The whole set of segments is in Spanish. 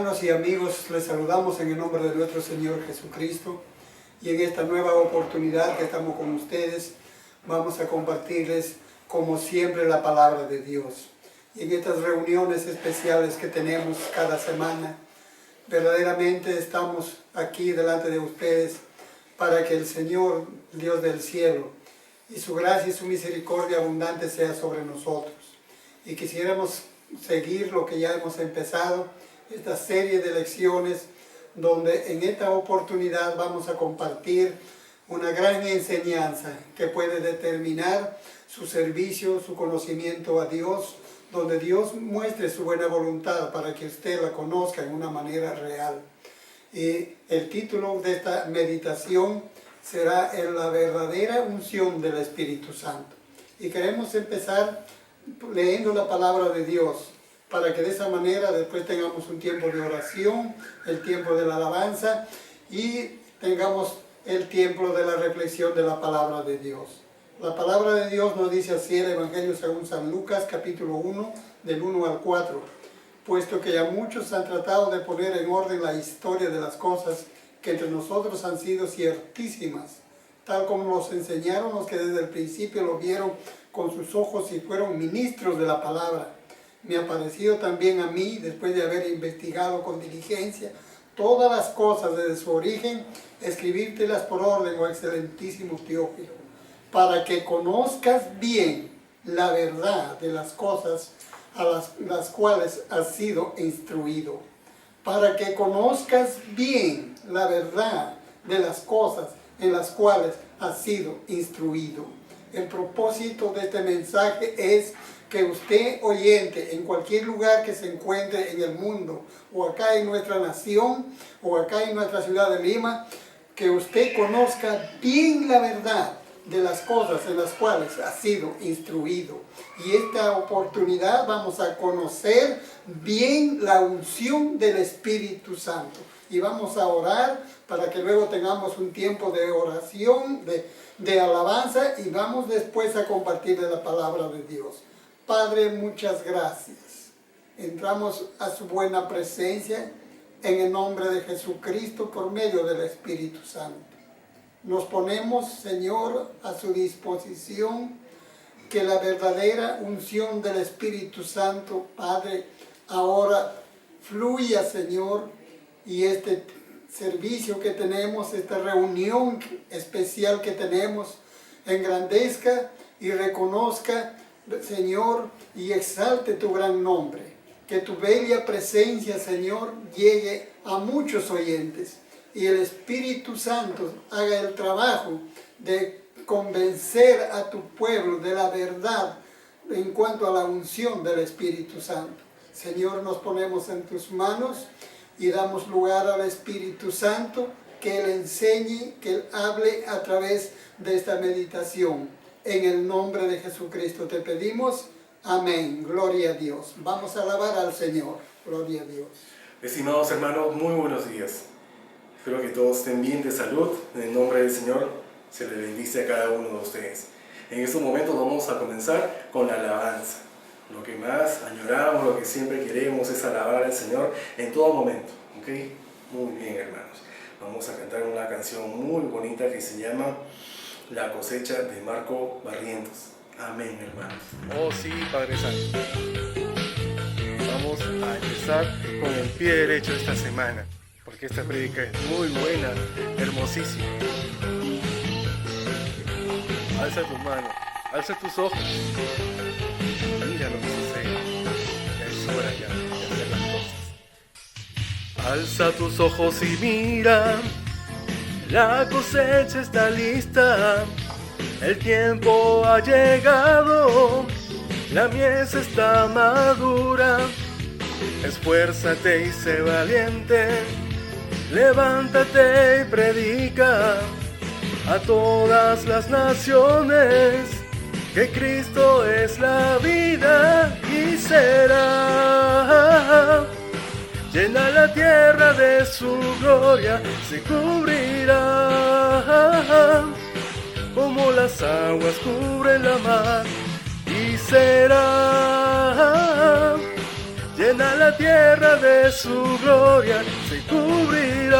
Hermanos y amigos, les saludamos en el nombre de nuestro Señor Jesucristo y en esta nueva oportunidad que estamos con ustedes, vamos a compartirles como siempre la palabra de Dios. Y en estas reuniones especiales que tenemos cada semana, verdaderamente estamos aquí delante de ustedes para que el Señor, Dios del cielo, y su gracia y su misericordia abundante sea sobre nosotros. Y quisiéramos seguir lo que ya hemos empezado, esta serie de lecciones, donde en esta oportunidad vamos a compartir una gran enseñanza que puede determinar su servicio, su conocimiento a Dios, donde Dios muestre su buena voluntad para que usted la conozca en una manera real. Y el título de esta meditación será la verdadera unción del Espíritu Santo. Y queremos empezar leyendo la palabra de Dios, para que de esa manera después tengamos un tiempo de oración, el tiempo de la alabanza y tengamos el tiempo de la reflexión de la palabra de Dios. La palabra de Dios nos dice así, el Evangelio según San Lucas, capítulo 1, del 1 al 4. Puesto que ya muchos han tratado de poner en orden la historia de las cosas que entre nosotros han sido ciertísimas, tal como nos enseñaron los que desde el principio lo vieron con sus ojos y fueron ministros de la palabra. Me ha parecido también a mí, después de haber investigado con diligencia todas las cosas desde su origen, escribírtelas por orden, oh excelentísimo Teófilo, para que conozcas bien la verdad de las cosas a las cuales has sido instruido. Para que conozcas bien la verdad de las cosas en las cuales has sido instruido. El propósito de este mensaje es que usted, oyente, en cualquier lugar que se encuentre en el mundo, o acá en nuestra nación, o acá en nuestra ciudad de Lima, que usted conozca bien la verdad de las cosas en las cuales ha sido instruido. Y esta oportunidad vamos a conocer bien la unción del Espíritu Santo. Y vamos a orar para que luego tengamos un tiempo de oración, de alabanza, y vamos después a compartir la palabra de Dios. Padre, muchas gracias. Entramos a su buena presencia en el nombre de Jesucristo por medio del Espíritu Santo. Nos ponemos, Señor, a su disposición, que la verdadera unción del Espíritu Santo, Padre, ahora fluya, Señor, y este servicio que tenemos, esta reunión especial que tenemos, engrandezca y reconozca, Señor, y exalte tu gran nombre. Que tu bella presencia, Señor, llegue a muchos oyentes y el Espíritu Santo haga el trabajo de convencer a tu pueblo de la verdad en cuanto a la unción del Espíritu Santo. Señor, nos ponemos en tus manos y damos lugar al Espíritu Santo, que Él enseñe, que Él hable a través de esta meditación. En el nombre de Jesucristo te pedimos. Amén. Gloria a Dios. Vamos a alabar al Señor. Gloria a Dios. Estimados hermanos, muy buenos días. Espero que todos estén bien de salud. En el nombre del Señor se le bendice a cada uno de ustedes. En estos momentos vamos a comenzar con la alabanza. Lo que más añoramos, lo que siempre queremos es alabar al Señor en todo momento. ¿Ok? Muy bien, hermanos. Vamos a cantar una canción muy bonita que se llama La cosecha, de Marco Barrientos. Amén, hermanos. Oh sí, Padre Santo. Vamos a empezar con el pie derecho esta semana, porque esta prédica es muy buena, hermosísima. Alza tu mano, alza tus ojos. Mira lo que sucede. Ya es hora ya de hacer las cosas. Alza tus ojos y mira. La cosecha está lista. El tiempo ha llegado, la mies está madura. Esfuérzate y sé valiente, levántate y predica a todas las naciones que Cristo es la vida y será. Llena la tierra de su gloria, se cubrirá como las aguas cubren la mar, y será llena la tierra de su gloria, se cubrirá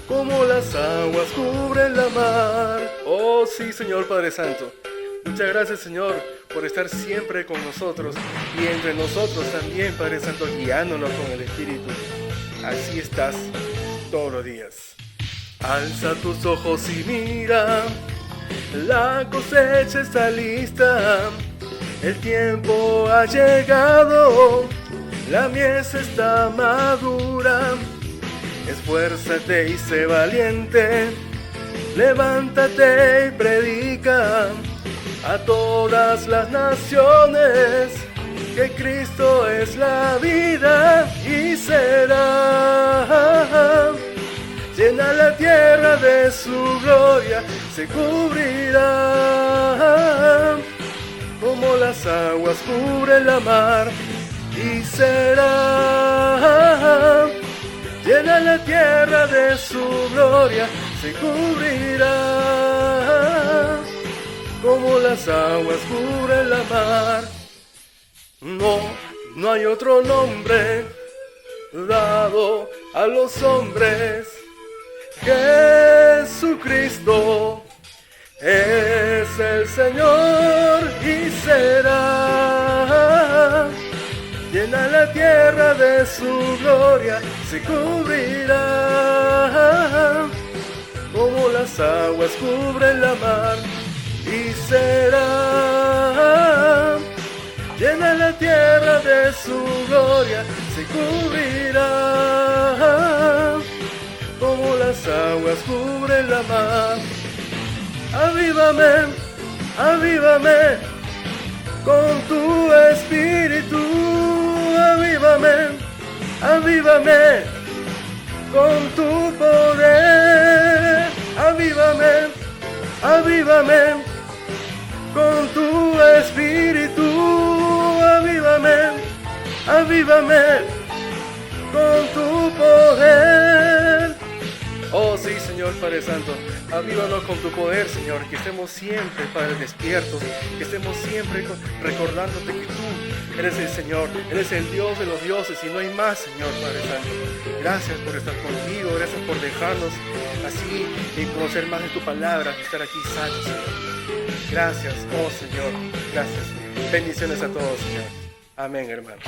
como las aguas cubren la mar. Oh sí, Señor Padre Santo, muchas gracias, Señor, por estar siempre con nosotros y entre nosotros también, Padre Santo, guiándonos con el Espíritu. Así estás todos los días. Alza tus ojos y mira, la cosecha está lista, el tiempo ha llegado, la mies está madura. Esfuérzate y sé valiente, levántate y predica a todas las naciones que Cristo es la vida y será. Llena la tierra de su gloria, se cubrirá como las aguas cubren la mar y será. Llena la tierra de su gloria, se cubrirá como las aguas cubren la mar. No hay otro nombre dado a los hombres. Jesucristo es el Señor y será. Llena la tierra de su gloria, se cubrirá como las aguas cubren la mar y será. Llena la tierra de su gloria, se cubrirá como las aguas cubren la mar. Avívame, avívame con tu espíritu, avívame, avívame con tu poder, avívame, avívame con tu espíritu, avívame, avívame con tu poder. Oh sí, Señor Padre Santo, avívanos con tu poder, Señor, que estemos siempre, Padre, despiertos, que estemos siempre recordándote que tú eres el Señor, eres el Dios de los dioses y no hay más, Señor Padre Santo. Gracias por estar contigo, gracias por dejarnos así y conocer más de tu palabra, estar aquí sanos, Señor. Gracias, oh Señor, gracias. Bendiciones a todos, Señor. Amén, hermano.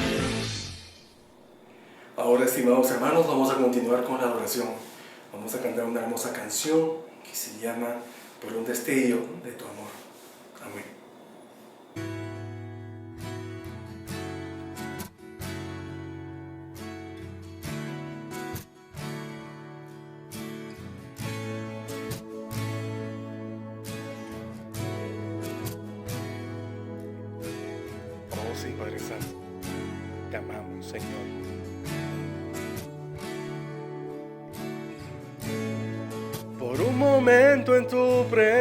Ahora, estimados hermanos, vamos a continuar con la adoración. Vamos a cantar una hermosa canción que se llama Por un destello de tu amor. Amén. Oh sí, Padre Santo, te amamos, Señor. Por un momento en tu presencia,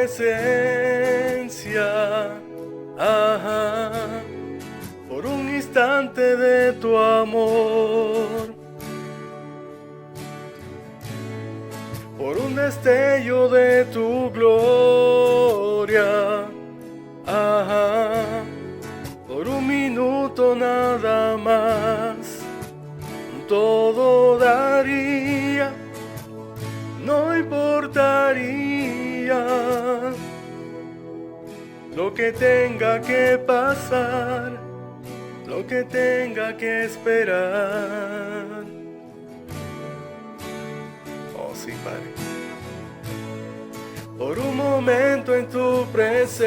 por un instante de tu amor, por un destello de tu gloria, por un minuto nada más, todo daría. No importaría lo que tenga que pasar, lo que tenga que esperar. Oh sí, Padre. Por un momento en tu presencia,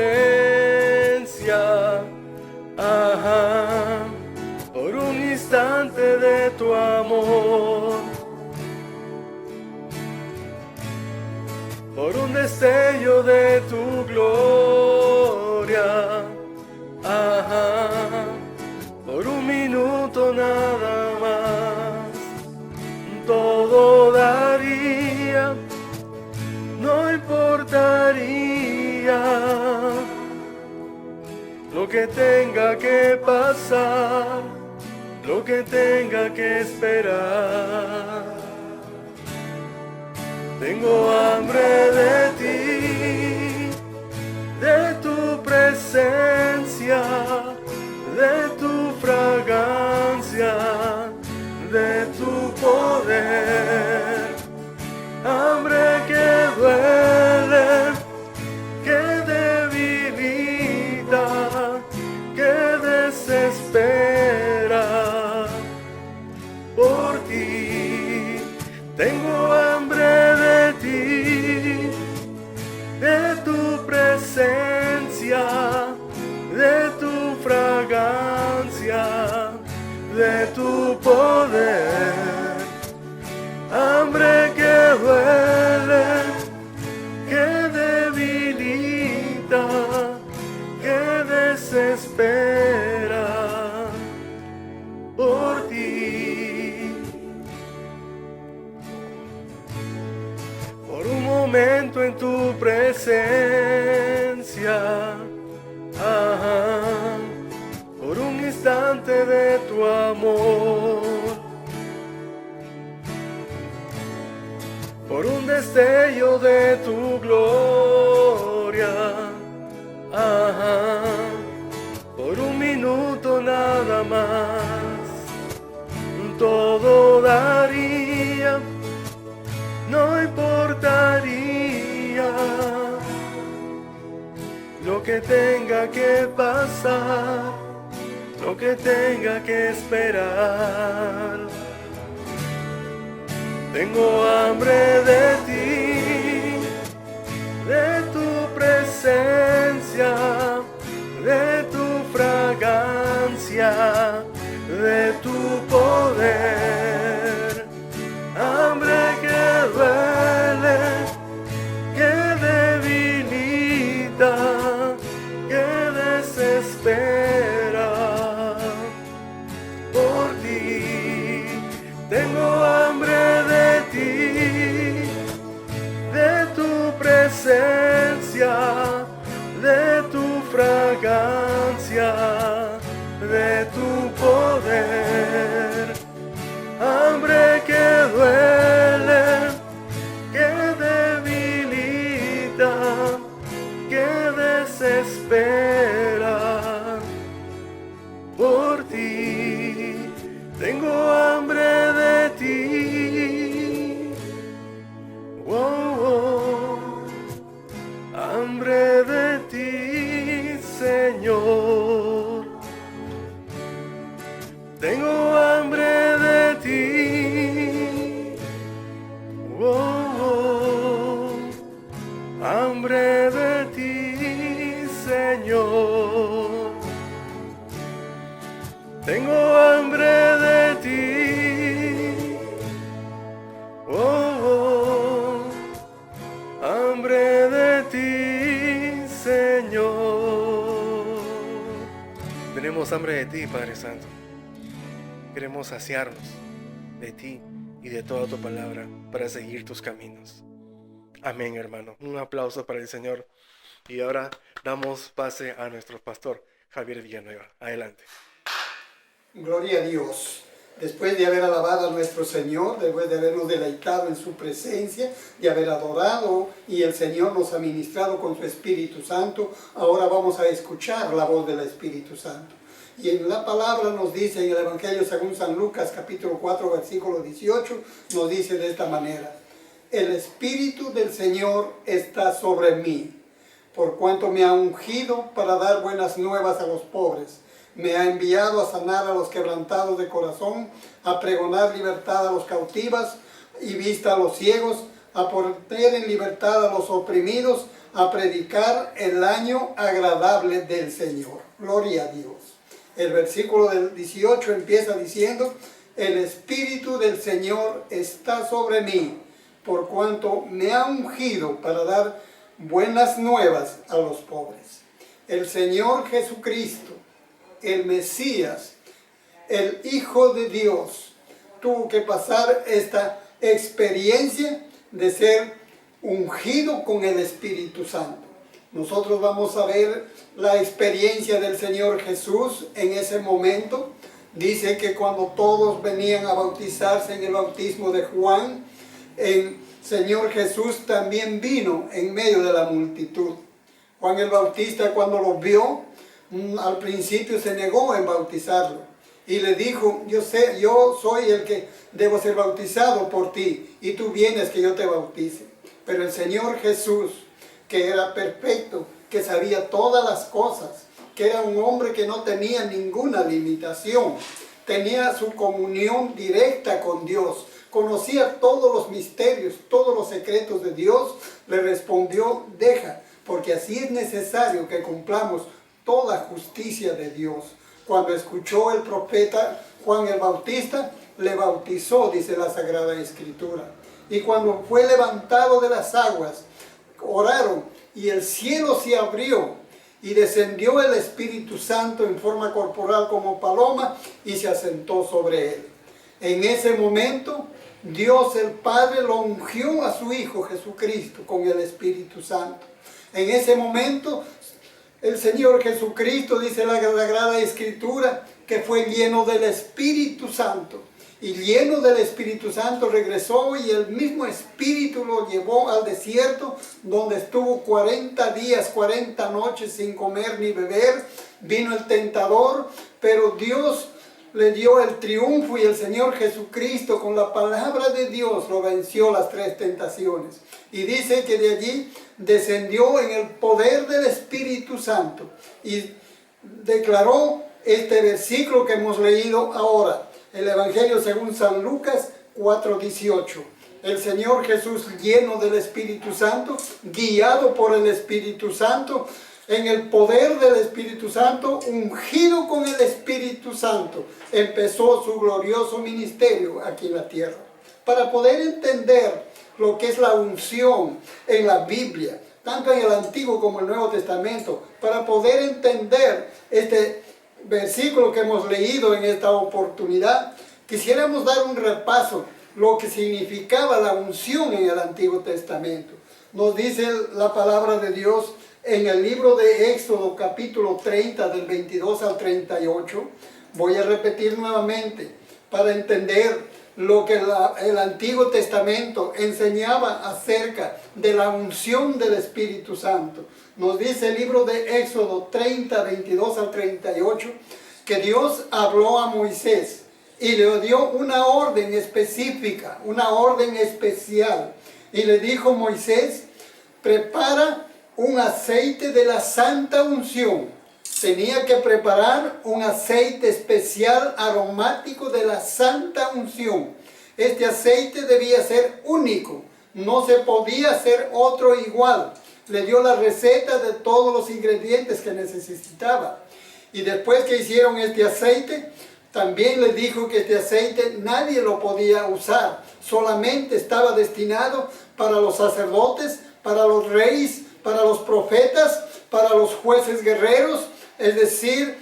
por un instante de tu amor, por un destello de tu gloria, por un minuto nada más, todo daría, no importaría lo que tenga que pasar, lo que tenga que esperar. Tengo hambre de ti, de tu presencia, de tu fragrantía. hambre que duele, que debilita, que desespera. Por ti tengo hambre de ti, de tu presencia, de tu fragancia, de tu poder. Hambre que duele, que debilita, que desespera. Por ti, por un momento en tu presencia, por un instante de tu amor, por un destello de tu gloria, por un minuto nada más, todo daría, no importaría lo que tenga que pasar, lo que tenga que esperar. Tengo hambre de ti, de tu presencia, de tu fragancia, de tu poder. Hambre que duele, que debilita, que desespera. Por ti tengo hambre de ti, de tu presencia, de tu fragancia, de tu poder. Hambre que duele, que debilita, que desespera. Por ti tengo hambre de ti. Hambre de ti, Señor. Tengo hambre de ti. Hambre de ti, Señor. Tengo hambre de ti. Hambre de ti, Señor. Tenemos hambre de ti, Padre Santo. Queremos saciarnos de ti y de toda tu palabra para seguir tus caminos. Amén, hermano. Un aplauso para el Señor. Y ahora damos pase a nuestro pastor, Javier Villanueva. Adelante. Gloria a Dios. Después de haber alabado a nuestro Señor, después de habernos deleitado en su presencia, de haber adorado y el Señor nos ha ministrado con su Espíritu Santo, ahora vamos a escuchar la voz del Espíritu Santo. Y en la palabra nos dice, en el Evangelio según San Lucas, capítulo 4, versículo 18, nos dice de esta manera: el Espíritu del Señor está sobre mí, por cuanto me ha ungido para dar buenas nuevas a los pobres. Me ha enviado a sanar a los quebrantados de corazón, a pregonar libertad a los cautivos y vista a los ciegos, a poner en libertad a los oprimidos, a predicar el año agradable del Señor. Gloria a Dios. El versículo del 18 empieza diciendo: el Espíritu del Señor está sobre mí, por cuanto me ha ungido para dar buenas nuevas a los pobres. El Señor Jesucristo, el Mesías, el Hijo de Dios, tuvo que pasar esta experiencia de ser ungido con el Espíritu Santo. Nosotros vamos a ver la experiencia del Señor Jesús en ese momento. Dice que cuando todos venían a bautizarse en el bautismo de Juan, el Señor Jesús también vino en medio de la multitud. Juan el Bautista, cuando lo vio, al principio se negó en bautizarlo. y le dijo, yo soy el que debo ser bautizado por ti, y tú vienes que yo te bautice. Pero el Señor Jesús, que era perfecto, que sabía todas las cosas, que era un hombre que no tenía ninguna limitación, tenía su comunión directa con Dios, conocía todos los misterios, todos los secretos de Dios, le respondió, deja, porque así es necesario que cumplamos toda justicia de Dios. Cuando escuchó el profeta Juan el Bautista, le bautizó, dice la Sagrada Escritura. Y cuando fue levantado de las aguas, oraron y el cielo se abrió y descendió el Espíritu Santo en forma corporal como paloma y se asentó sobre él. En ese momento, Dios el Padre lo ungió a su Hijo Jesucristo con el Espíritu Santo. En ese momento, el Señor Jesucristo, dice la Sagrada Escritura, que fue lleno del Espíritu Santo. Y lleno del Espíritu Santo regresó y el mismo Espíritu lo llevó al desierto, donde estuvo 40 días, 40 noches sin comer ni beber. Vino el tentador, pero Dios le dio el triunfo y el Señor Jesucristo con la palabra de Dios lo venció las 3 tentaciones. Y dice que de allí descendió en el poder del Espíritu Santo y declaró este versículo que hemos leído ahora, el Evangelio según San Lucas 4:18. El Señor Jesús, lleno del Espíritu Santo, guiado por el Espíritu Santo, en el poder del Espíritu Santo, ungido con el Espíritu Santo, empezó su glorioso ministerio aquí en la tierra. Para poder entender lo que es la unción en la Biblia, tanto en el Antiguo como el Nuevo Testamento, para poder entender este versículo que hemos leído en esta oportunidad, quisiéramos dar un repaso lo que significaba la unción en el Antiguo Testamento. Nos dice la palabra de Dios en el libro de Éxodo capítulo 30 del 22 al 38. Voy a repetir nuevamente para entender lo que el Antiguo Testamento enseñaba acerca de la unción del Espíritu Santo. Nos dice el libro de Éxodo 30, 22 al 38, que Dios habló a Moisés y le dio una orden específica, una orden especial. Y le dijo Moisés, prepara un aceite de la santa unción. Tenía que preparar un aceite especial aromático de la santa unción. Este aceite debía ser único, no se podía hacer otro igual. Le dio la receta de todos los ingredientes que necesitaba. Y después que hicieron este aceite, también le dijo que este aceite nadie lo podía usar. Solamente estaba destinado para los sacerdotes, para los reyes, para los profetas, para los jueces guerreros. Es decir,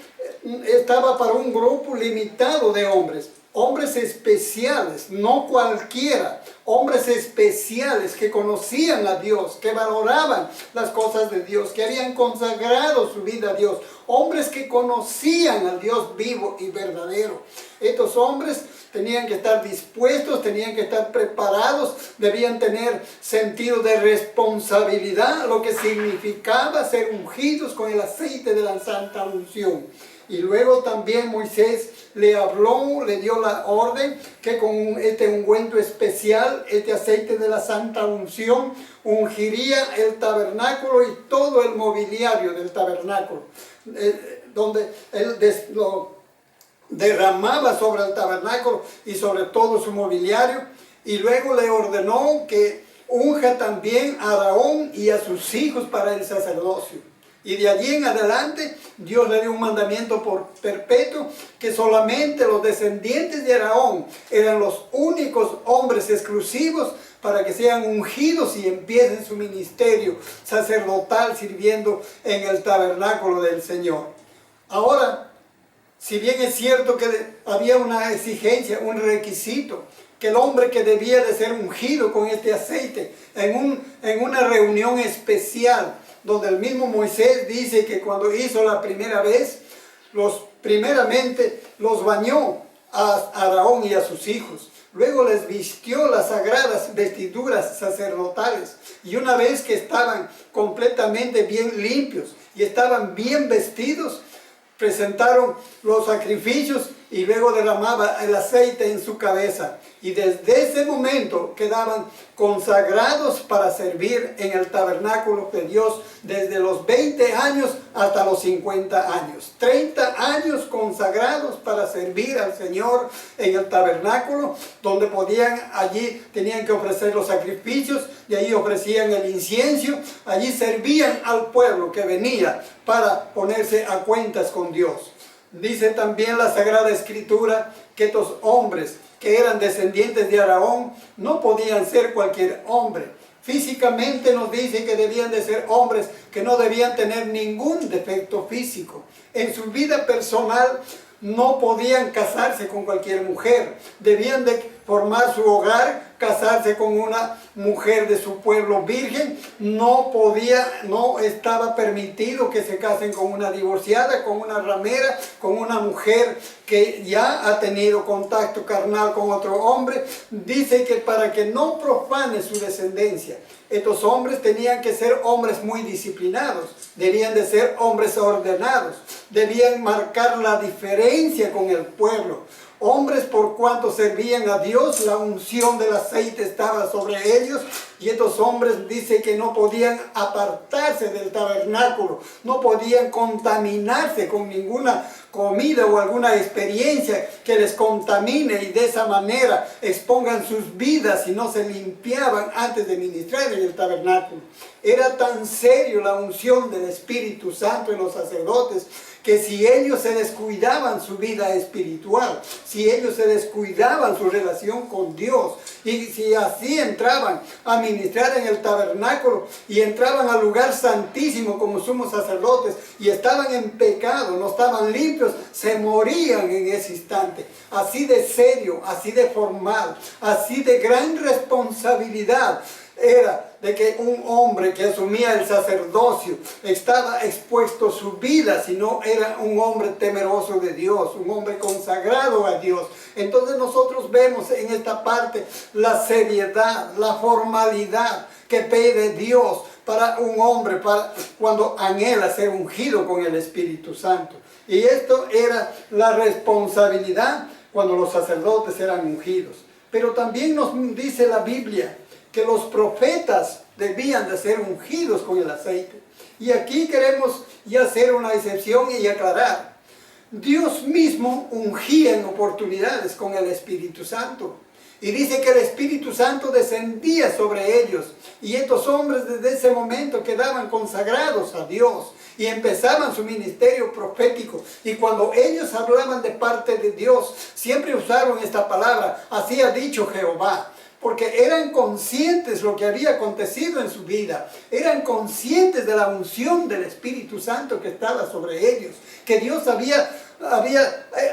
estaba para un grupo limitado de hombres. Hombres especiales, no cualquiera. Hombres especiales que conocían a Dios, que valoraban las cosas de Dios, que habían consagrado su vida a Dios. Hombres que conocían al Dios vivo y verdadero. Estos hombres tenían que estar dispuestos, tenían que estar preparados, debían tener sentido de responsabilidad, lo que significaba ser ungidos con el aceite de la santa unción. Y luego también Moisés le habló, le dio la orden que con este ungüento especial, este aceite de la santa unción, ungiría el tabernáculo y todo el mobiliario del tabernáculo, donde él lo derramaba sobre el tabernáculo y sobre todo su mobiliario. Y luego le ordenó que unja también a Aarón y a sus hijos para el sacerdocio. Y de allí en adelante Dios le dio un mandamiento por perpetuo que solamente los descendientes de Aarón eran los únicos hombres exclusivos para que sean ungidos y empiecen su ministerio sacerdotal sirviendo en el tabernáculo del Señor. Ahora, si bien es cierto que había una exigencia, un requisito, que el hombre que debía de ser ungido con este aceite en una reunión especial, donde el mismo Moisés dice que cuando hizo la primera vez, primeramente los bañó a Aarón y a sus hijos. Luego les vistió las sagradas vestiduras sacerdotales. Y una vez que estaban completamente bien limpios y estaban bien vestidos, presentaron los sacrificios y luego derramaba el aceite en su cabeza. Y desde ese momento quedaban consagrados para servir en el tabernáculo de Dios desde los 20 años hasta los 50 años. 30 años consagrados para servir al Señor en el tabernáculo, donde allí tenían que ofrecer los sacrificios, y allí ofrecían el incienso, allí servían al pueblo que venía para ponerse a cuentas con Dios. Dice también la Sagrada Escritura que estos hombres que eran descendientes de Aarón no podían ser cualquier hombre. Físicamente nos dice que debían de ser hombres que no debían tener ningún defecto físico. En su vida personal no podían casarse con cualquier mujer. Debían de formar su hogar, casarse con una mujer de su pueblo virgen. No estaba permitido que se casen con una divorciada, con una ramera, con una mujer que ya ha tenido contacto carnal con otro hombre. Dice que para que no profane su descendencia, estos hombres tenían que ser hombres muy disciplinados, debían de ser hombres ordenados, debían marcar la diferencia con el pueblo. Hombres por cuanto servían a Dios, la unción del aceite estaba sobre ellos, y estos hombres dice que no podían apartarse del tabernáculo, no podían contaminarse con ninguna comida o alguna experiencia que les contamine y de esa manera expongan sus vidas si no se limpiaban antes de ministrar en el tabernáculo. Era tan serio la unción del Espíritu Santo en los sacerdotes que si ellos se descuidaban su vida espiritual, si ellos se descuidaban su relación con Dios, y si así entraban a ministrar en el tabernáculo y entraban al lugar santísimo como sumos sacerdotes y estaban en pecado, no estaban limpios, se morían en ese instante. Así de serio, así de formal, así de gran responsabilidad era de que un hombre que asumía el sacerdocio estaba expuesto su vida, si no era un hombre temeroso de Dios, un hombre consagrado a Dios. Entonces nosotros vemos en esta parte la seriedad, la formalidad que pide Dios para un hombre cuando anhela ser ungido con el Espíritu Santo. Y esto era la responsabilidad cuando los sacerdotes eran ungidos. Pero también nos dice la Biblia que los profetas debían de ser ungidos con el aceite. Y aquí queremos ya hacer una excepción y aclarar. Dios mismo ungía en oportunidades con el Espíritu Santo. Y dice que el Espíritu Santo descendía sobre ellos. Y estos hombres desde ese momento quedaban consagrados a Dios y empezaban su ministerio profético. Y cuando ellos hablaban de parte de Dios, siempre usaron esta palabra: así ha dicho Jehová. Porque eran conscientes de lo que había acontecido en su vida. Eran conscientes de la unción del Espíritu Santo que estaba sobre ellos. Que Dios había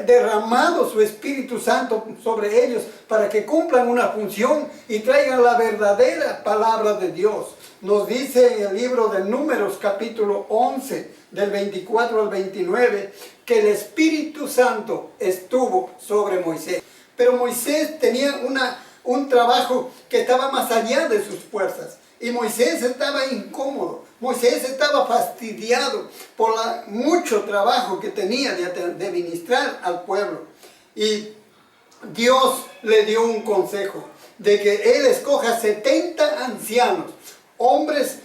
derramado su Espíritu Santo sobre ellos para que cumplan una función y traigan la verdadera palabra de Dios. Nos dice en el libro de Números capítulo 11, del 24 al 29, que el Espíritu Santo estuvo sobre Moisés. Pero Moisés tenía un trabajo que estaba más allá de sus fuerzas. Y Moisés estaba incómodo. Moisés estaba fastidiado por mucho trabajo que tenía de ministrar al pueblo. Y Dios le dio un consejo de que él escoja 70 ancianos, hombres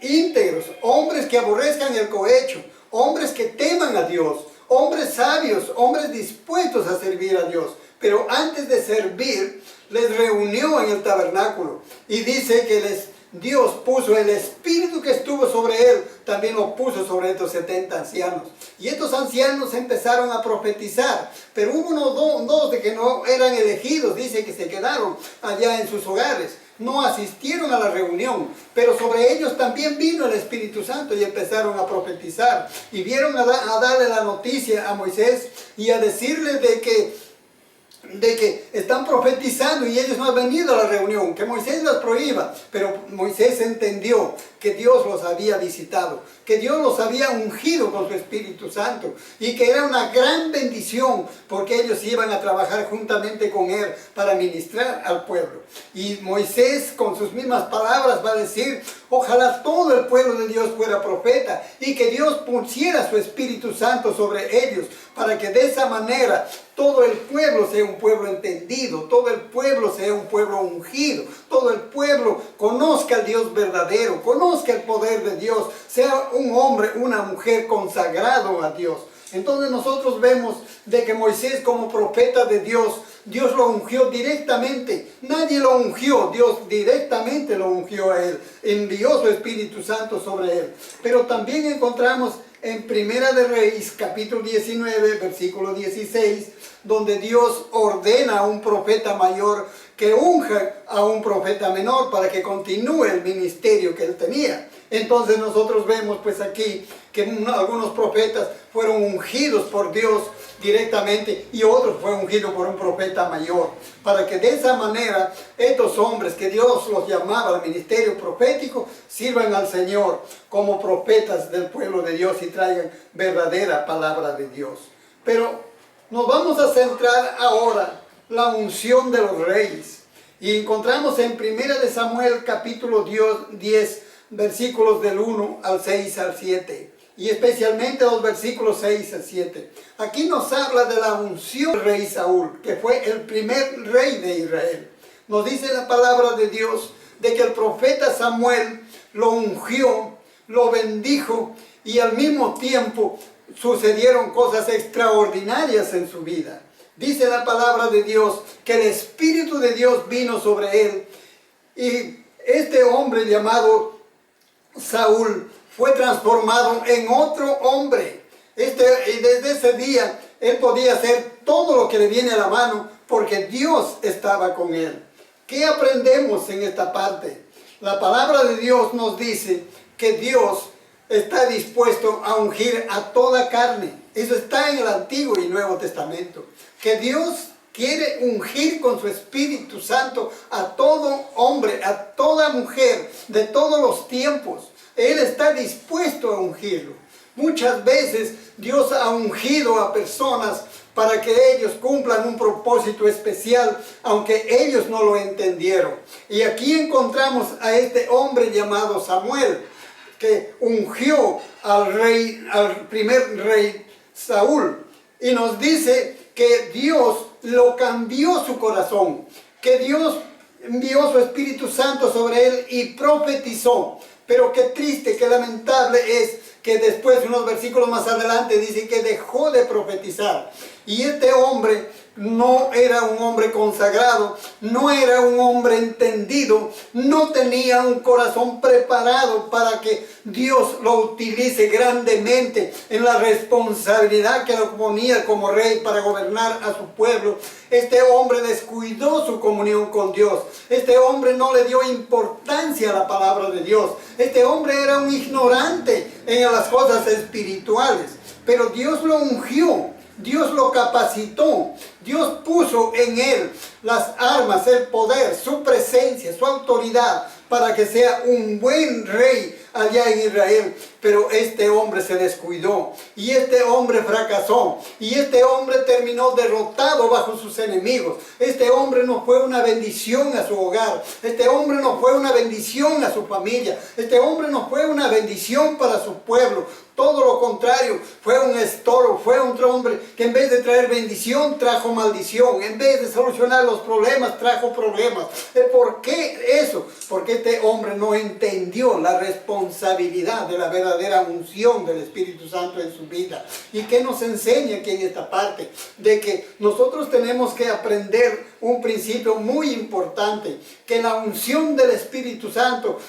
íntegros, hombres que aborrezcan el cohecho, hombres que teman a Dios, hombres sabios, hombres dispuestos a servir a Dios. Pero antes de servir, les reunió en el tabernáculo y dice que Dios puso el espíritu que estuvo sobre él, también lo puso sobre estos 70 ancianos. Y estos ancianos empezaron a profetizar, pero hubo dos de que no eran elegidos, dice que se quedaron allá en sus hogares, no asistieron a la reunión, pero sobre ellos también vino el Espíritu Santo y empezaron a profetizar. Y vieron a darle la noticia a Moisés y a decirle de que están profetizando y ellos no han venido a la reunión, que Moisés las prohíba. Pero Moisés entendió que Dios los había visitado, que Dios los había ungido con su Espíritu Santo y que era una gran bendición porque ellos iban a trabajar juntamente con Él para ministrar al pueblo. Y Moisés con sus mismas palabras va a decir, ojalá todo el pueblo de Dios fuera profeta y que Dios pusiera su Espíritu Santo sobre ellos para que de esa manera todo el pueblo sea un pueblo entendido, todo el pueblo sea un pueblo ungido, todo el pueblo conozca al Dios verdadero, conozca el poder de Dios, sea un hombre, una mujer consagrado a Dios. Entonces nosotros vemos de que Moisés como profeta de Dios, Dios lo ungió directamente. Nadie lo ungió, Dios directamente lo ungió a él. Envió su Espíritu Santo sobre él. Pero también encontramos en Primera de Reyes, capítulo 19, versículo 16, donde Dios ordena a un profeta mayor que unja a un profeta menor para que continúe el ministerio que él tenía. Entonces nosotros vemos pues aquí que algunos profetas fueron ungidos por Dios directamente y otros fueron ungidos por un profeta mayor, para que de esa manera estos hombres que Dios los llamaba al ministerio profético sirvan al Señor como profetas del pueblo de Dios y traigan verdadera palabra de Dios. Pero nos vamos a centrar ahora la unción de los reyes y encontramos en 1 de Samuel capítulo 10 versículos del 1 al 6 al 7 y especialmente los versículos 6 al 7. Aquí nos habla de la unción del rey Saúl, que fue el primer rey de Israel. Nos dice la palabra de Dios de que el profeta Samuel lo ungió, lo bendijo y al mismo tiempo sucedieron cosas extraordinarias en su vida. Dice la palabra de Dios que el Espíritu de Dios vino sobre él y este hombre llamado Saúl fue transformado en otro hombre. Y desde ese día él podía hacer todo lo que le viene a la mano porque Dios estaba con él. ¿Qué aprendemos en esta parte? La palabra de Dios nos dice que Dios está dispuesto a ungir a toda carne. Eso está en el Antiguo y Nuevo Testamento. Que Dios quiere ungir con su Espíritu Santo a todo hombre, a toda mujer, de todos los tiempos. Él está dispuesto a ungirlo. Muchas veces Dios ha ungido a personas para que ellos cumplan un propósito especial, aunque ellos no lo entendieron. Y aquí encontramos a este hombre llamado Samuel, que ungió al primer rey Saúl. Y nos dice que Dios lo cambió su corazón, que Dios envió su Espíritu Santo sobre él y profetizó. Pero qué triste, qué lamentable es que después, unos versículos más adelante, dice que dejó de profetizar. Y este hombre no era un hombre consagrado, no era un hombre entendido, no tenía un corazón preparado para que Dios lo utilice grandemente en la responsabilidad que lo ponía como rey para gobernar a su pueblo. Este hombre descuidó su comunión con Dios. Este hombre no le dio importancia a la palabra de Dios. Este hombre era un ignorante en las cosas espirituales. Pero Dios lo ungió. Dios lo capacitó, Dios puso en él las armas, el poder, su presencia, su autoridad para que sea un buen rey allá en Israel. Pero este hombre se descuidó y este hombre fracasó y este hombre terminó derrotado bajo sus enemigos. Este hombre no fue una bendición a su hogar, este hombre no fue una bendición a su familia, este hombre no fue una bendición para su pueblo. Todo lo contrario, fue un estorbo, fue un hombre que en vez de traer bendición trajo maldición, en vez de solucionar los problemas trajo problemas. ¿Por qué eso? Porque este hombre no entendió la responsabilidad de la verdadera unción del Espíritu Santo en su vida. ¿Y qué nos enseña aquí en esta parte? De que nosotros tenemos que aprender un principio muy importante, que la unción del Espíritu Santo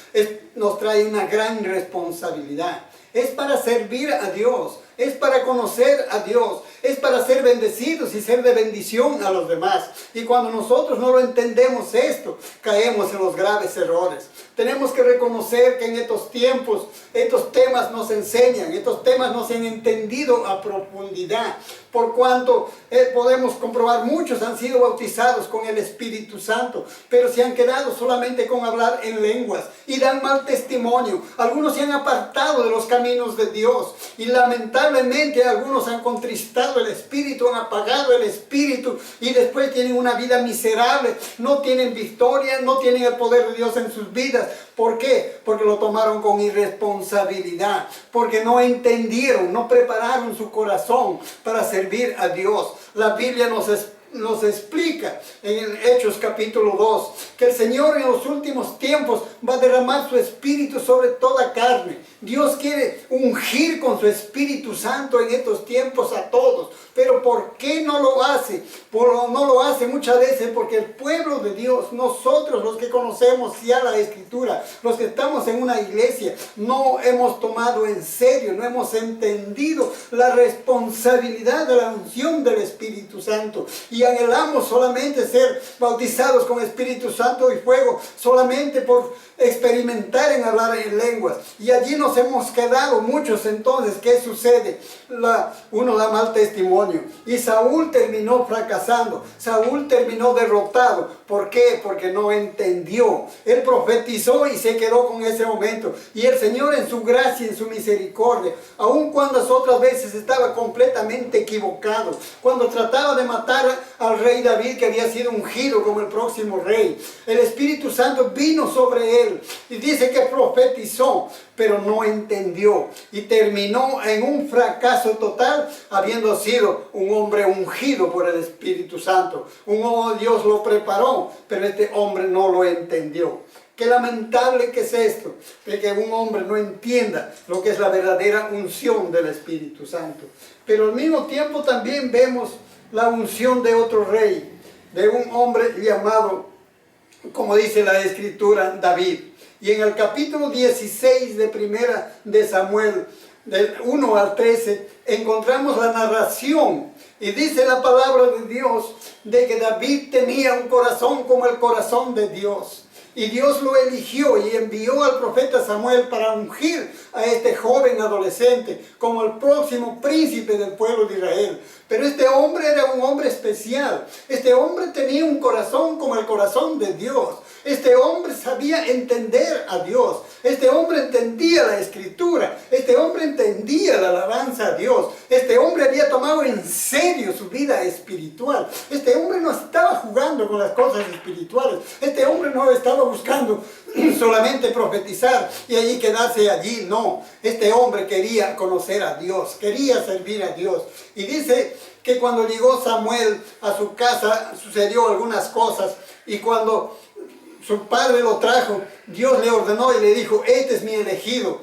nos trae una gran responsabilidad. Es para servir a Dios, es para conocer a Dios, es para ser bendecidos y ser de bendición a los demás. Y cuando nosotros no lo entendemos esto, caemos en los graves errores. Tenemos que reconocer que en estos tiempos, estos temas nos enseñan, estos temas nos han entendido a profundidad. Por cuanto podemos comprobar, muchos han sido bautizados con el Espíritu Santo, pero se han quedado solamente con hablar en lenguas y dan mal testimonio. Algunos se han apartado de los caminos de Dios y lamentablemente algunos han contristado el Espíritu, han apagado el Espíritu y después tienen una vida miserable, no tienen victoria, no tienen el poder de Dios en sus vidas. ¿Por qué? Porque lo tomaron con irresponsabilidad, porque no entendieron, no prepararon su corazón para servir a Dios. La Biblia nos explica en Hechos capítulo 2 que el Señor en los últimos tiempos va a derramar su Espíritu sobre toda carne. Dios quiere ungir con su Espíritu Santo en estos tiempos a todos. Pero ¿por qué no lo hace? No lo hace muchas veces porque el pueblo de Dios, nosotros los que conocemos ya la Escritura, los que estamos en una iglesia, no hemos tomado en serio, no hemos entendido la responsabilidad de la unción del Espíritu Santo. Y anhelamos solamente ser bautizados con Espíritu Santo y fuego, solamente por experimentar en hablar en lenguas. Y allí nos hemos quedado muchos. Entonces, ¿qué sucede? Uno da mal testimonio. Y Saúl terminó fracasando. Saúl terminó derrotado. ¿Por qué? Porque no entendió. Él profetizó y se quedó con ese momento. Y el Señor en su gracia y en su misericordia, aun cuando otras veces estaba completamente equivocado, cuando trataba de matar al rey David, que había sido ungido como el próximo rey, el Espíritu Santo vino sobre él y dice que profetizó, pero no entendió y terminó en un fracaso total, habiendo sido un hombre ungido por el Espíritu Santo. Dios lo preparó, pero este hombre no lo entendió. Qué lamentable que es esto, de que un hombre no entienda lo que es la verdadera unción del Espíritu Santo. Pero al mismo tiempo también vemos la unción de otro rey, de un hombre llamado, como dice la Escritura, David. Y en el capítulo 16 de Primera de Samuel, del 1 al 13, encontramos la narración. Y dice la palabra de Dios de que David tenía un corazón como el corazón de Dios. Y Dios lo eligió y envió al profeta Samuel para ungir a este joven adolescente como el próximo príncipe del pueblo de Israel. Pero este hombre era un hombre especial. Este hombre tenía un corazón como el corazón de Dios. Este hombre sabía entender a Dios. Este hombre entendía la Escritura. Este hombre entendía la alabanza a Dios. Este hombre había tomado en serio su vida espiritual. Este hombre no estaba jugando con las cosas espirituales. Este hombre no estaba buscando solamente profetizar y allí quedarse allí. No, este hombre quería conocer a Dios, quería servir a Dios. Y dice que cuando llegó Samuel a su casa sucedió algunas cosas, y cuando su padre lo trajo, Dios le ordenó y le dijo: este es mi elegido,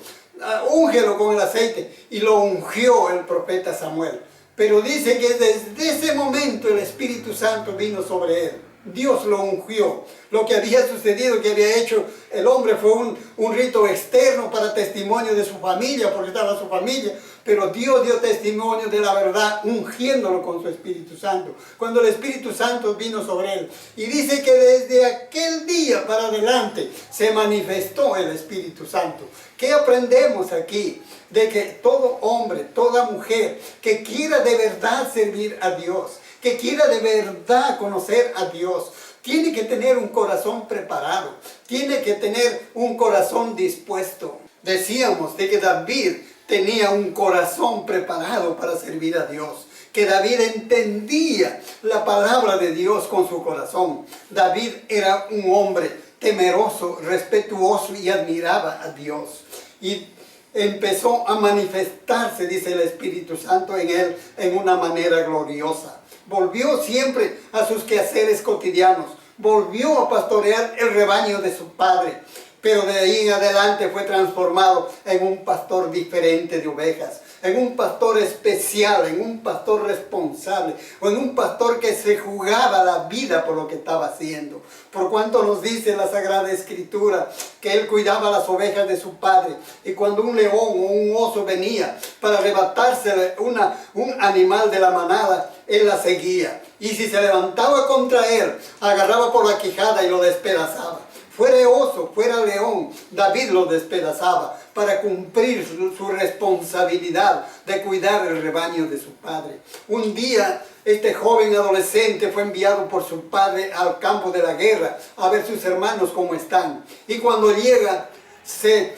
úngelo con el aceite. Y lo ungió el profeta Samuel. Pero dice que desde ese momento el Espíritu Santo vino sobre él. Dios lo ungió. Lo que había sucedido, que había hecho el hombre, fue un rito externo para testimonio de su familia, porque estaba su familia. Pero Dios dio testimonio de la verdad, ungiéndolo con su Espíritu Santo, cuando el Espíritu Santo vino sobre él. Y dice que desde aquel día para adelante se manifestó el Espíritu Santo. ¿Qué aprendemos aquí? De que todo hombre, toda mujer que quiera de verdad servir a Dios, que quiera de verdad conocer a Dios, tiene que tener un corazón preparado, tiene que tener un corazón dispuesto. Decíamos de que David tenía un corazón preparado para servir a Dios, que David entendía la palabra de Dios con su corazón. David era un hombre temeroso, respetuoso y admiraba a Dios. Y empezó a manifestarse, dice el Espíritu Santo, en él en una manera gloriosa. Volvió siempre a sus quehaceres cotidianos, volvió a pastorear el rebaño de su padre, pero de ahí en adelante fue transformado en un pastor diferente de ovejas, en un pastor especial, en un pastor responsable, o en un pastor que se jugaba la vida por lo que estaba haciendo. Por cuanto nos dice la Sagrada Escritura que él cuidaba las ovejas de su padre, y cuando un león o un oso venía para arrebatarse un animal de la manada, él la seguía. Y si se levantaba contra él, agarraba por la quijada y lo despedazaba. fuera oso, fuera león, David lo despedazaba para cumplir su responsabilidad de cuidar el rebaño de su padre. Un día este joven adolescente fue enviado por su padre al campo de la guerra a ver sus hermanos cómo están. Y cuando llega se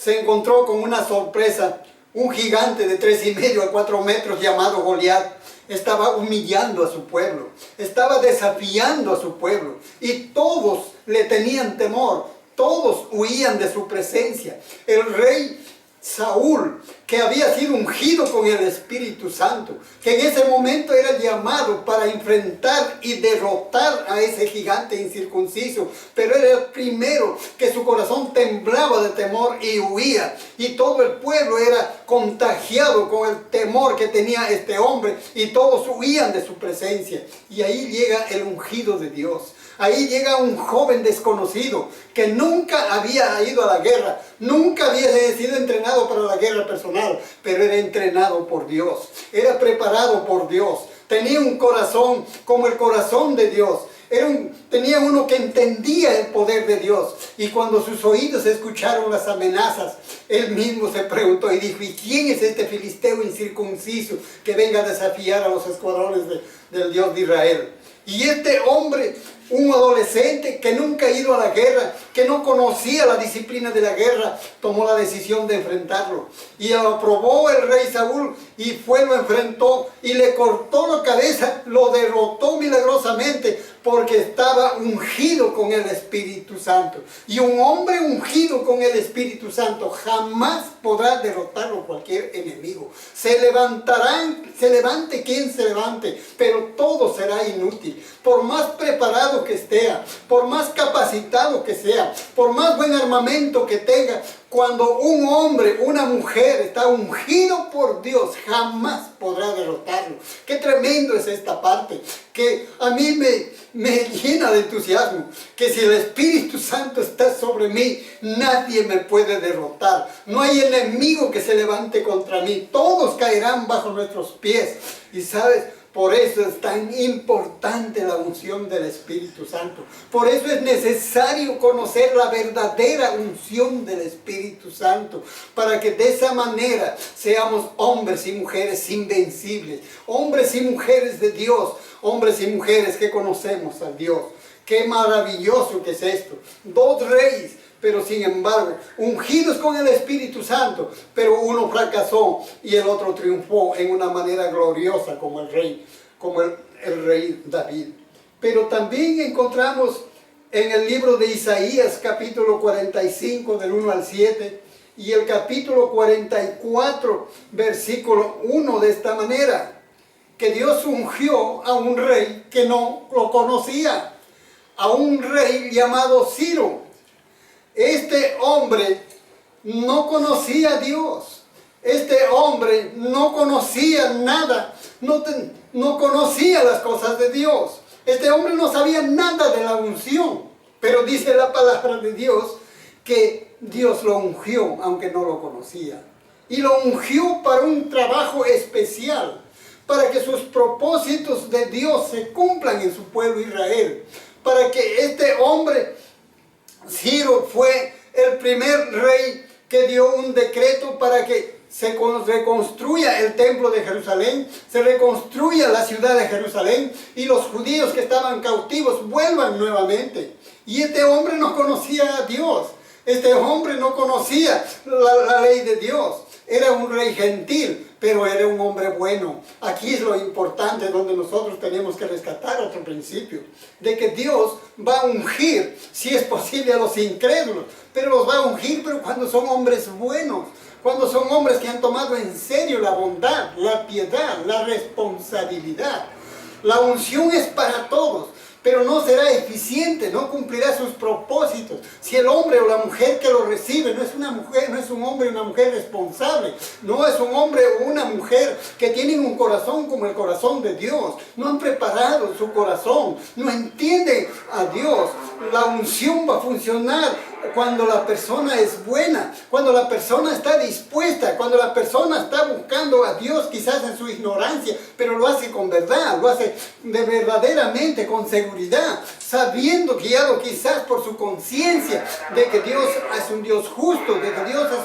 encontró con una sorpresa. Un gigante de 3,5 a 4 metros llamado Goliat estaba humillando a su pueblo, estaba desafiando a su pueblo, y todos le tenían temor, todos huían de su presencia. El rey Saúl, que había sido ungido con el Espíritu Santo, que en ese momento era llamado para enfrentar y derrotar a ese gigante incircunciso, pero era el primero que su corazón temblaba de temor y huía, y todo el pueblo era contagiado con el temor que tenía este hombre, y todos huían de su presencia. Y ahí llega el ungido de Dios. Ahí llega un joven desconocido que nunca había ido a la guerra, nunca había sido entrenado para la guerra personal, pero era entrenado por Dios, era preparado por Dios, tenía un corazón como el corazón de Dios. Tenía uno que entendía el poder de Dios, y cuando sus oídos escucharon las amenazas, él mismo se preguntó y dijo: ¿y quién es este filisteo incircunciso que venga a desafiar a los escuadrones del Dios de Israel? Y este hombre, un adolescente que nunca ha ido a la guerra, que no conocía la disciplina de la guerra, tomó la decisión de enfrentarlo. Y lo aprobó el rey Saúl, y lo enfrentó y le cortó la cabeza, lo derrotó milagrosamente, porque estaba ungido con el Espíritu Santo. Y un hombre ungido con el Espíritu Santo jamás podrá derrotarlo cualquier enemigo. Se levante quien se levante, pero todo será inútil. Por más preparado que esté, por más capacitado que sea, por más buen armamento que tenga, cuando un hombre, una mujer está ungido por Dios, jamás podrá derrotarlo. Qué tremendo es esta parte, que a mí me llena de entusiasmo, que si el Espíritu Santo está sobre mí, nadie me puede derrotar. No hay enemigo que se levante contra mí, todos caerán bajo nuestros pies. Y sabes, por eso es tan importante la unción del Espíritu Santo. Por eso es necesario conocer la verdadera unción del Espíritu Santo, para que de esa manera seamos hombres y mujeres invencibles, hombres y mujeres de Dios, hombres y mujeres que conocemos a Dios. Qué maravilloso que es esto. 2 reyes, pero sin embargo, ungidos con el Espíritu Santo, pero uno fracasó y el otro triunfó en una manera gloriosa como el rey David. Pero también encontramos en el libro de Isaías, capítulo 45, del 1 al 7, y el capítulo 44, versículo 1, de esta manera: que Dios ungió a un rey que no lo conocía, a un rey llamado Ciro. Este hombre no conocía a Dios. Este hombre no conocía nada. No conocía las cosas de Dios. Este hombre no sabía nada de la unción. Pero dice la palabra de Dios que Dios lo ungió, aunque no lo conocía. Y lo ungió para un trabajo especial, para que sus propósitos de Dios se cumplan en su pueblo Israel. Para que este hombre, Ciro, fue el primer rey que dio un decreto para que se reconstruya el templo de Jerusalén, se reconstruya la ciudad de Jerusalén, y los judíos que estaban cautivos vuelvan nuevamente. Y este hombre no conocía a Dios, este hombre no conocía la ley de Dios. Era un rey gentil, pero era un hombre bueno. Aquí es lo importante, donde nosotros tenemos que rescatar otro principio, de que Dios va a ungir, si es posible, a los incrédulos, pero los va a ungir, pero cuando son hombres buenos, cuando son hombres que han tomado en serio la bondad, la piedad, la responsabilidad. La unción es para todos, pero no será eficiente, no cumplirá sus propósitos si el hombre o la mujer que lo recibe no es una mujer, no es un hombre o una mujer responsable, no es un hombre o una mujer que tienen un corazón como el corazón de Dios, no han preparado su corazón, no entienden a Dios. La unción va a funcionar cuando la persona es buena, cuando la persona está dispuesta, cuando la persona está buscando a Dios quizás en su ignorancia, pero lo hace con verdad, lo hace de verdaderamente, con seguridad, sabiendo, guiado quizás por su conciencia de que Dios es un Dios justo, de que Dios es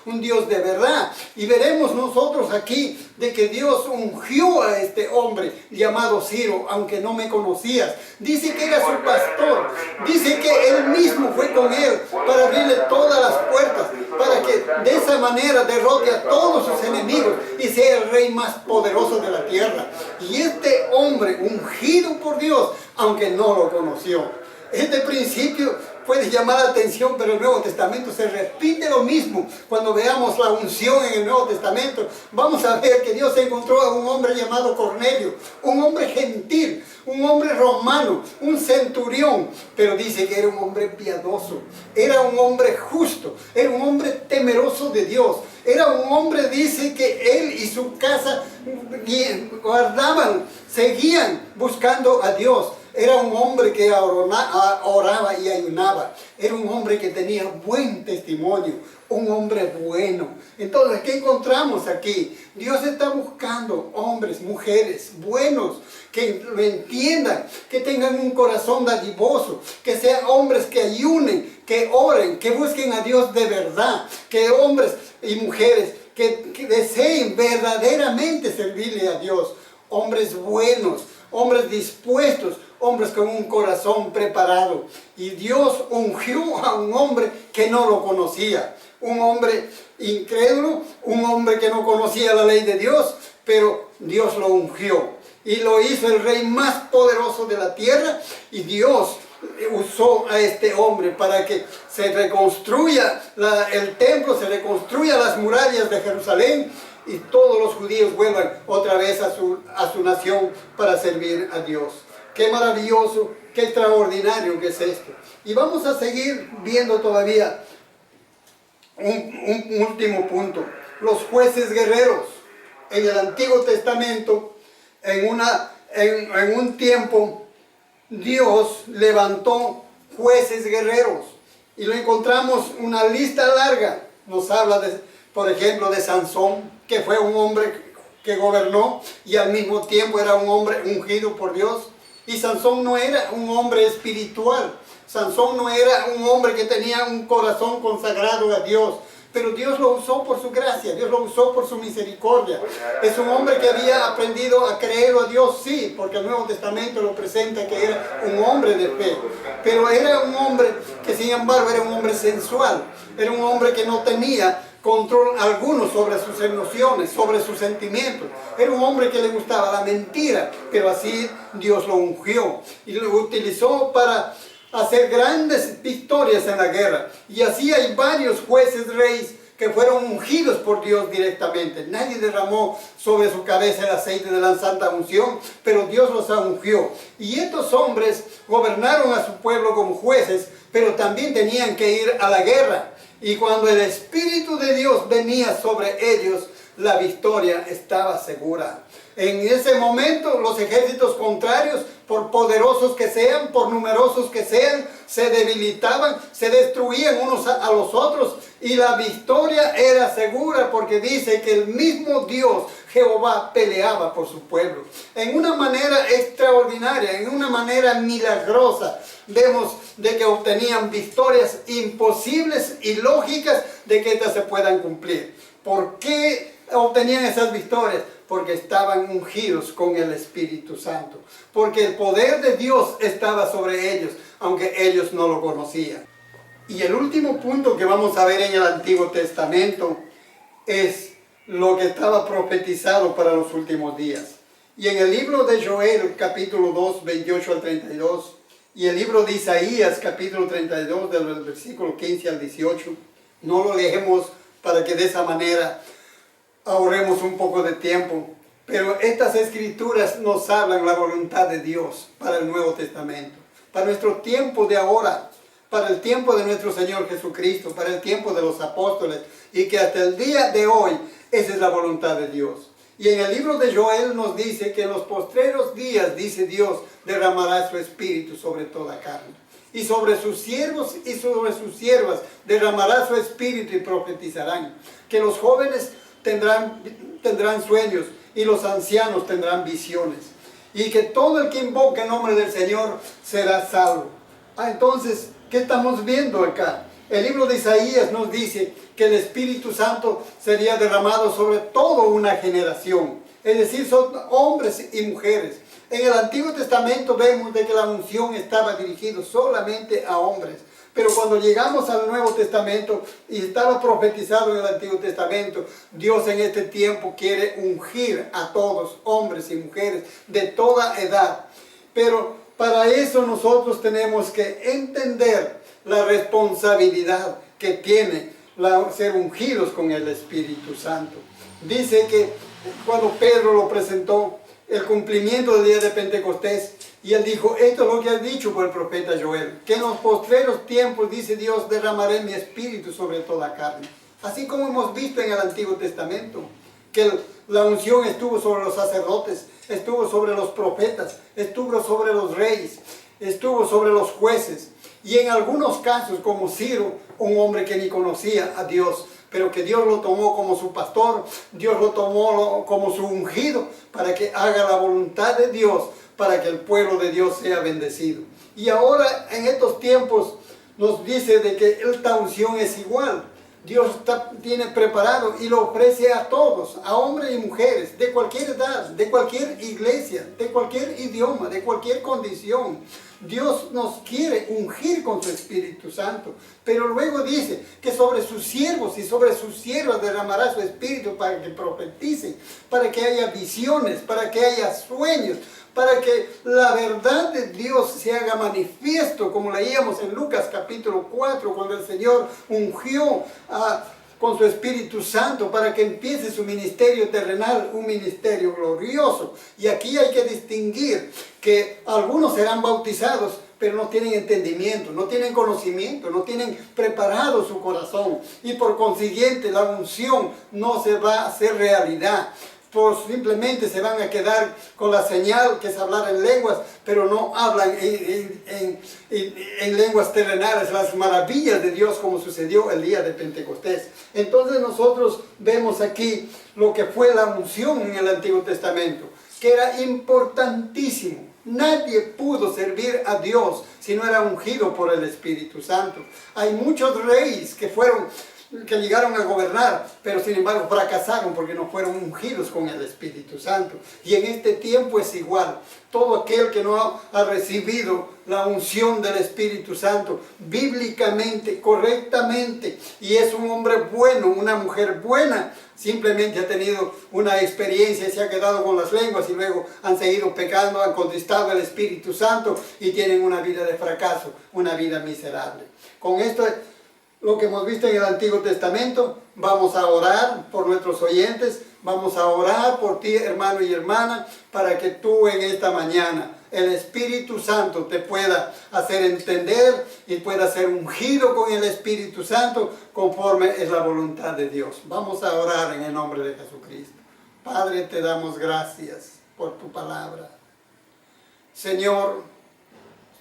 un Dios de verdad. Y veremos nosotros aquí de que Dios ungió a este hombre llamado Ciro, aunque no me conocías. Dice que era su pastor, dice que él mismo fue con él para abrirle todas las puertas, para que de esa manera derrote a todos sus enemigos y sea el rey más poderoso de la tierra. Y este hombre ungido por Dios, aunque no lo conoció. Este principio puede llamar la atención, pero el Nuevo Testamento se repite lo mismo. Cuando veamos la unción en el Nuevo Testamento, vamos a ver que Dios encontró a un hombre llamado Cornelio, un hombre gentil, un hombre romano, un centurión, pero dice que era un hombre piadoso, era un hombre justo, era un hombre temeroso de Dios, era un hombre, dice que él y su casa guardaban, seguían buscando a Dios. Era un hombre que oraba y ayunaba. Era un hombre que tenía buen testimonio. Un hombre bueno. Entonces, ¿qué encontramos aquí? Dios está buscando hombres, mujeres buenos, que lo entiendan, que tengan un corazón dadivoso, que sean hombres que ayunen, que oren, que busquen a Dios de verdad, que hombres y mujeres que deseen verdaderamente servirle a Dios. Hombres buenos, hombres dispuestos, hombres con un corazón preparado. Y Dios ungió a un hombre que no lo conocía. Un hombre incrédulo, un hombre que no conocía la ley de Dios, pero Dios lo ungió. Y lo hizo el rey más poderoso de la tierra. Y Dios usó a este hombre para que se reconstruya el templo, se reconstruya las murallas de Jerusalén, y todos los judíos vuelvan otra vez a su nación para servir a Dios. Qué maravilloso, qué extraordinario que es esto. Y vamos a seguir viendo todavía un último punto. Los jueces guerreros. En el Antiguo Testamento, en un tiempo, Dios levantó jueces guerreros. Y lo encontramos una lista larga. Nos habla, por ejemplo, de Sansón, que fue un hombre que gobernó y al mismo tiempo era un hombre ungido por Dios. Y Sansón no era un hombre espiritual. Sansón no era un hombre que tenía un corazón consagrado a Dios. Pero Dios lo usó por su gracia, Dios lo usó por su misericordia. Es un hombre que había aprendido a creerlo a Dios, sí, porque el Nuevo Testamento lo presenta que era un hombre de fe. Pero era un hombre que sin embargo era un hombre sensual. Era un hombre que no tenía control alguno sobre sus emociones, sobre sus sentimientos. Era un hombre que le gustaba la mentira, pero así Dios lo ungió y lo utilizó para hacer grandes victorias en la guerra. Y así hay varios jueces reyes que fueron ungidos por Dios directamente. Nadie derramó sobre su cabeza el aceite de la santa unción, pero Dios los ungió. Y estos hombres gobernaron a su pueblo como jueces, pero también tenían que ir a la guerra. Y cuando el Espíritu de Dios venía sobre ellos, la victoria estaba segura. En ese momento los ejércitos contrarios, por poderosos que sean, por numerosos que sean, se debilitaban, se destruían unos a los otros, y la victoria era segura porque dice que el mismo Dios, Jehová, peleaba por su pueblo. En una manera extraordinaria, en una manera milagrosa, vemos de que obtenían victorias imposibles y lógicas de que estas se puedan cumplir. ¿Por qué obtenían esas victorias? Porque estaban ungidos con el Espíritu Santo. Porque el poder de Dios estaba sobre ellos, aunque ellos no lo conocían. Y el último punto que vamos a ver en el Antiguo Testamento es lo que estaba profetizado para los últimos días. Y en el libro de Joel, capítulo 2, 28 al 32, y el libro de Isaías, capítulo 32, del versículo 15 al 18, no lo leemos para que de esa manera ahorremos un poco de tiempo, pero estas escrituras nos hablan la voluntad de Dios para el Nuevo Testamento, para nuestro tiempo de ahora, para el tiempo de nuestro Señor Jesucristo, para el tiempo de los apóstoles, y que hasta el día de hoy esa es la voluntad de Dios. Y en el libro de Joel nos dice que en los postreros días, dice Dios, derramará su espíritu sobre toda carne. y sobre sus siervos y sobre sus siervas derramará su espíritu y profetizarán. Que los jóvenes tendrán sueños y los ancianos tendrán visiones. Y que todo el que invoque el nombre del Señor será salvo. Entonces, ¿qué estamos viendo acá? El libro de Isaías nos dice que el Espíritu Santo sería derramado sobre toda una generación. Es decir, son hombres y mujeres. En el Antiguo Testamento vemos de que la unción estaba dirigida solamente a hombres. Pero cuando llegamos al Nuevo Testamento y estaba profetizado en el Antiguo Testamento, Dios en este tiempo quiere ungir a todos, hombres y mujeres de toda edad. Pero para eso nosotros tenemos que entender la responsabilidad que tiene ser ungidos con el Espíritu Santo. Dice que cuando Pedro lo presentó, el cumplimiento del día de Pentecostés, y él dijo, esto es lo que ha dicho por el profeta Joel, que en los postreros tiempos, dice Dios, derramaré mi espíritu sobre toda carne. Así como hemos visto en el Antiguo Testamento, que la unción estuvo sobre los sacerdotes, estuvo sobre los profetas, estuvo sobre los reyes, estuvo sobre los jueces, y en algunos casos, como Ciro, un hombre que ni conocía a Dios, pero que Dios lo tomó como su pastor, Dios lo tomó como su ungido, para que haga la voluntad de Dios, para que el pueblo de Dios sea bendecido. Y ahora, en estos tiempos, nos dice de que esta unción es igual. Dios tiene preparado y lo ofrece a todos, a hombres y mujeres, de cualquier edad, de cualquier iglesia, de cualquier idioma, de cualquier condición. Dios nos quiere ungir con su Espíritu Santo, pero luego dice que sobre sus siervos y sobre sus siervas derramará su Espíritu para que profeticen, para que haya visiones, para que haya sueños, para que la verdad de Dios se haga manifiesto, como leíamos en Lucas capítulo 4, cuando el Señor ungió con su Espíritu Santo para que empiece su ministerio terrenal, un ministerio glorioso. Y aquí hay que distinguir que algunos serán bautizados, pero no tienen entendimiento, no tienen conocimiento, no tienen preparado su corazón. Y por consiguiente la unción no se va a hacer realidad. Pues simplemente se van a quedar con la señal que es hablar en lenguas, pero no hablan en lenguas terrenales, las maravillas de Dios, como sucedió el día de Pentecostés. Entonces nosotros vemos aquí lo que fue la unción en el Antiguo Testamento, que era importantísimo. Nadie pudo servir a Dios si no era ungido por el Espíritu Santo. Hay muchos reyes que llegaron a gobernar, pero sin embargo fracasaron porque no fueron ungidos con el Espíritu Santo. Y en este tiempo es igual. Todo aquel que no ha recibido la unción del Espíritu Santo bíblicamente, correctamente, y es un hombre bueno, una mujer buena, simplemente ha tenido una experiencia, se ha quedado con las lenguas y luego han seguido pecando, han contristado al Espíritu Santo y tienen una vida de fracaso, una vida miserable. Con esto, lo que hemos visto en el Antiguo Testamento, vamos a orar por nuestros oyentes, vamos a orar por ti, hermano y hermana, para que tú en esta mañana el Espíritu Santo te pueda hacer entender y pueda ser ungido con el Espíritu Santo conforme es la voluntad de Dios. Vamos a orar en el nombre de Jesucristo. Padre, te damos gracias por tu palabra. Señor,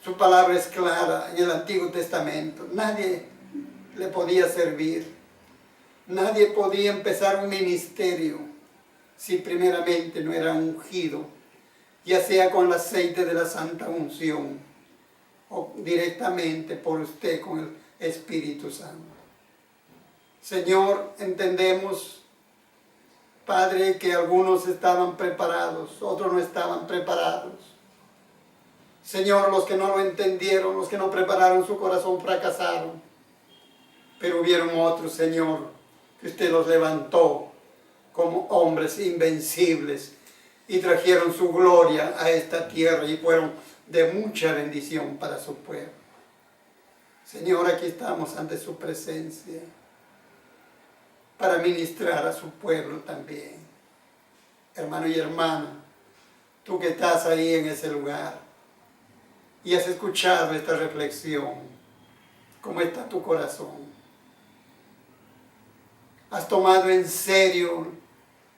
tu palabra es clara en el Antiguo Testamento. Nadie le podía servir. Nadie podía empezar un ministerio si primeramente no era ungido, ya sea con el aceite de la santa unción o directamente por usted con el Espíritu Santo. Señor, entendemos, Padre, que algunos estaban preparados, otros no estaban preparados. Señor, los que no lo entendieron, los que no prepararon su corazón fracasaron. Pero hubieron otros, Señor, que usted los levantó como hombres invencibles y trajeron su gloria a esta tierra y fueron de mucha bendición para su pueblo. Señor, aquí estamos ante su presencia para ministrar a su pueblo también. Hermano y hermana, tú que estás ahí en ese lugar y has escuchado esta reflexión, ¿cómo está tu corazón? ¿Has tomado en serio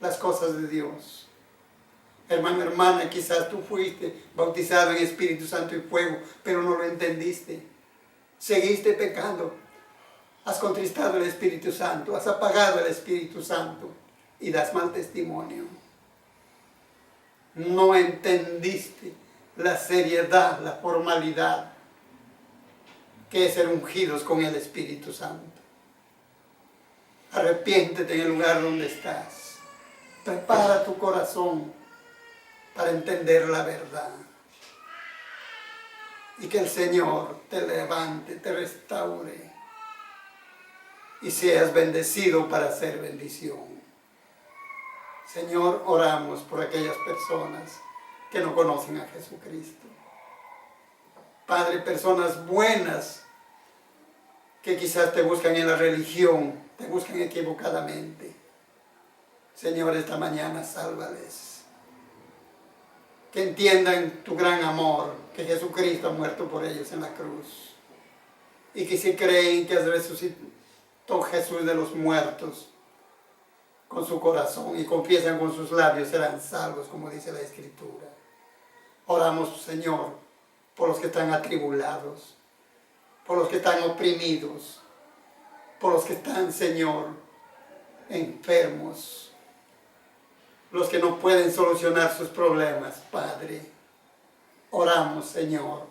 las cosas de Dios? Hermano, hermana, quizás tú fuiste bautizado en Espíritu Santo y fuego, pero no lo entendiste. seguiste pecando, has contristado el Espíritu Santo, has apagado el Espíritu Santo y das mal testimonio. No entendiste la seriedad, la formalidad que es ser ungidos con el Espíritu Santo. Arrepiéntete en el lugar donde estás. Prepara tu corazón para entender la verdad. Y que el Señor te levante, te restaure y seas bendecido para ser bendición. Señor, oramos por aquellas personas que no conocen a Jesucristo. Padre, personas buenas que quizás te buscan en la religión, te buscan equivocadamente. Señor, esta mañana sálvales. Que entiendan tu gran amor, que Jesucristo ha muerto por ellos en la cruz. Y que si creen que resucitó Jesús de los muertos con su corazón y confiesan con sus labios, serán salvos, como dice la Escritura. Oramos, Señor, por los que están atribulados, por los que están oprimidos, por los que están, Señor, enfermos, los que no pueden solucionar sus problemas, Padre. Oramos, Señor,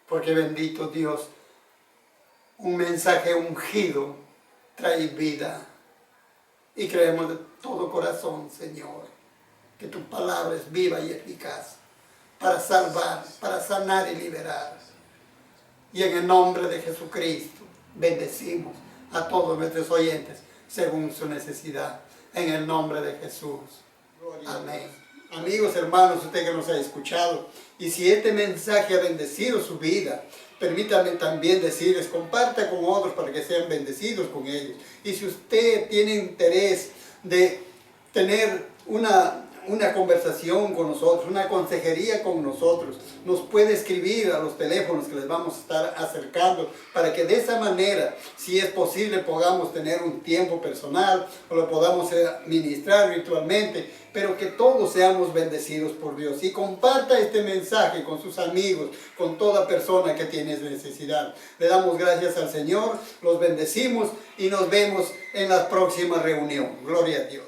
porque bendito Dios, un mensaje ungido trae vida. Y creemos de todo corazón, Señor, que tu palabra es viva y eficaz para salvar, para sanar y liberar. Y en el nombre de Jesucristo, bendecimos a todos nuestros oyentes según su necesidad. En el nombre de Jesús. Amén. Amigos, hermanos, usted que nos ha escuchado, y si este mensaje ha bendecido su vida, permítame también decirles, comparta con otros para que sean bendecidos con ellos. Y si usted tiene interés de tener una conversación con nosotros, una consejería con nosotros, nos puede escribir a los teléfonos que les vamos a estar acercando para que de esa manera, si es posible, podamos tener un tiempo personal o lo podamos ministrar virtualmente, pero que todos seamos bendecidos por Dios. Y comparta este mensaje con sus amigos, con toda persona que tiene necesidad. Le damos gracias al Señor, los bendecimos y nos vemos en la próxima reunión. Gloria a Dios.